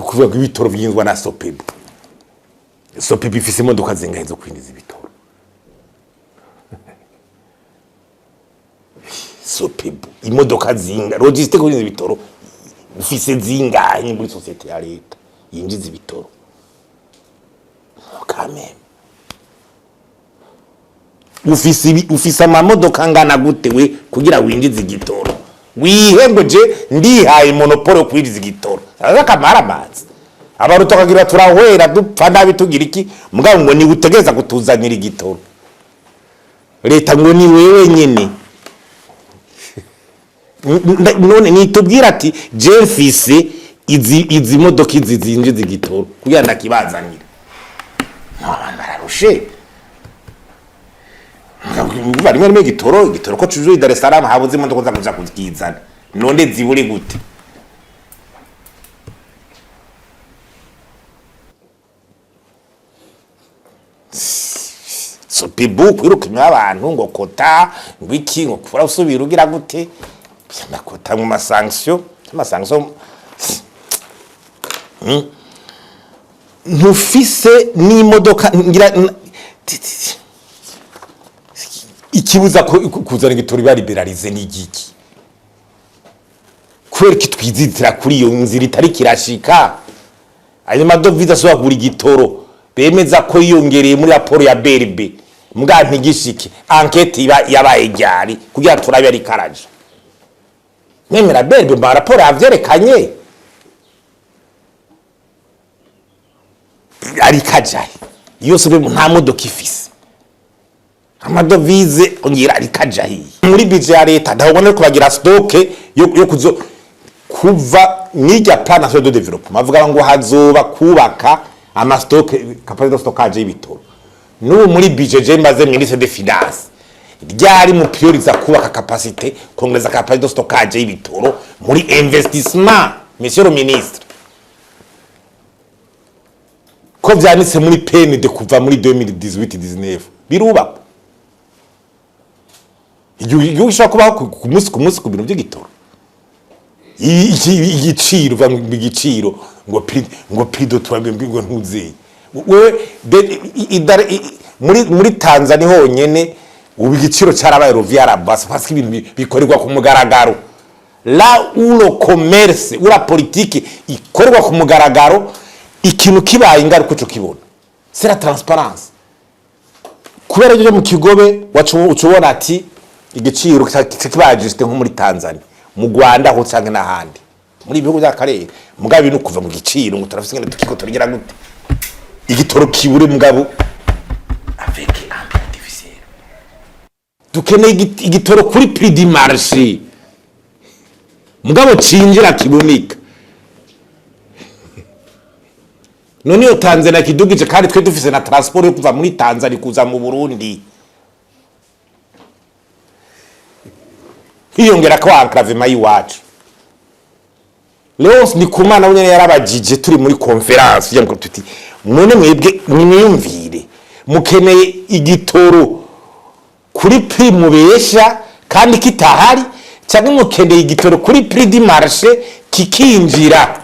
kuvuga ko ibitoro byinzwa na SOPEBU. SOPEBU ifise imodoka zingahe zo kwinjiza ibitoro? SOPEBU imodoka zinga logistique kwinjiza ibitoro ufise zingahe muri societe ya leta yinjiza ibitoro? Kame ufise amamodoka ngana gute we kugira winjiza igitoro? Wihembeje ndihaye monopole kwinjiza igitoro. Aza kamara amazi abaruta kagira turahwera dupfa nabi tugira iki mugabo ngo ni utegeza kutuzanira igitoro. Leta ngo ni wewe nyene none nitubwira ati je mfise izi modoka izi zinjiza igitoro kugira ndakibazanira. Abantu bararushe rimwe rimwe igitoro ko cuje Dar es Salaam habuze imodoka za kuja kuzizana none zibure gute? SOPEBU kwirukanya abantu ngo kota ngwiki ngo kufura usubira ugira gute nakota mu masanction ntufise n'imodoka ngira ikibuza kuzana igitoro bari liberalize n'igiki kubera ki twizitira kuri iyo nzira itari kirashika ayo madovize asoba kuri igitoro bemeza ko yongereye muri raporo ya BRB mbwa ntigishike enquête yabaye ryari kugira turabe ari karaje nemera BRB ba raporo yavyerekanye ari kajaye iyo sobe nta modoka ifise amadovize ongira ari kajaye muri budget ya leta ndabona ko bagira stock yo kuzo kuva n'ijya plan national de développement avuga ngo hazoba kubaka ama stock capacité de stockage y'ibitoro n'ubu muri budget je mbaze ministre des finances ryari mu prioriza kubaka capacité kongereza capacité de stockage y'ibitoro muri investissement monsieur le ministre ko vyanditse muri PND kuva muri 2018-19 biruba igihugu gishobora kubaho ku munsi ku bintu by'igitoro igiciro va mu giciro ngo prido twabwe ntuze we muri Tanzania honyene ubu igiciro cyarabaye roviara bas parce que ibintu bikorerwa ku mugaragaro la ulo commerce ura politique ikorwa ku mugaragaro ikintu kibaye ingaruko cyo kibona c'est la transparence kubera ryo mu kigobe ucubona ati igiciro kibaye juste nko muri Tanzania mu Rwanda ho canke n'ahandi muri bihugu by'akarere mugabo ibintu kuva mu giciro ngo turafise ngene tukiko turigera gute igitoro kibure mugabo avec un artificiel dukeneye igitoro kuri prix du marché mugabo cinjira kiboneka none yo Tanzania kidugije kandi twe dufise na transport yo kuva muri Tanzania kuza mu Burundi hiyongera ko enclavement yiwacu Leos ni kumana unyene yarabajije turi muri conference yango tuti none mwebwe mwiyumvire mukeneye igitoro kuri prix mubesha kandi kitahari cyangwa mukeneye igitoro kuri prix du marché kikinjira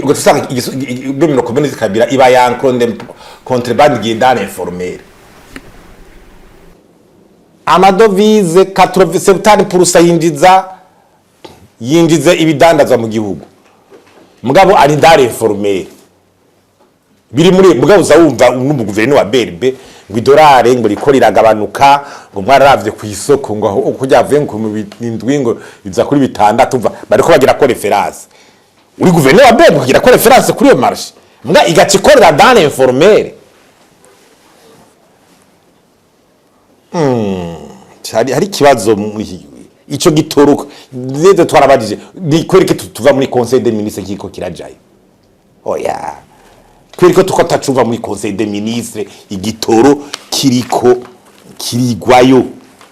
ugasanga domino community kabira iba yankonde contrebande gendane informel amadovize 80% yinjiza ibidandaza mu gihugu mugabo ari ndare informel biri muri mugabo uzawumva n'umuguverineri wa BRB ngo idolari ngo rikorira agabanuka ngo mwararavye ku isoko ngo kujya avuye ngo mu bindwi ngo iza kuri 6 umva bariko bagira ko reference uri guverineri wa BRB kugira ko reference kuri iyo marché mbwa igacikorera dans informel hari kibazo muri ico gitoruka neze twarabajije ni kwereke tuva muri conseil des ministres kiko kirajaye oya kwereke tuko tacuva muri conseil des ministres igitoro kiriko kirigwayo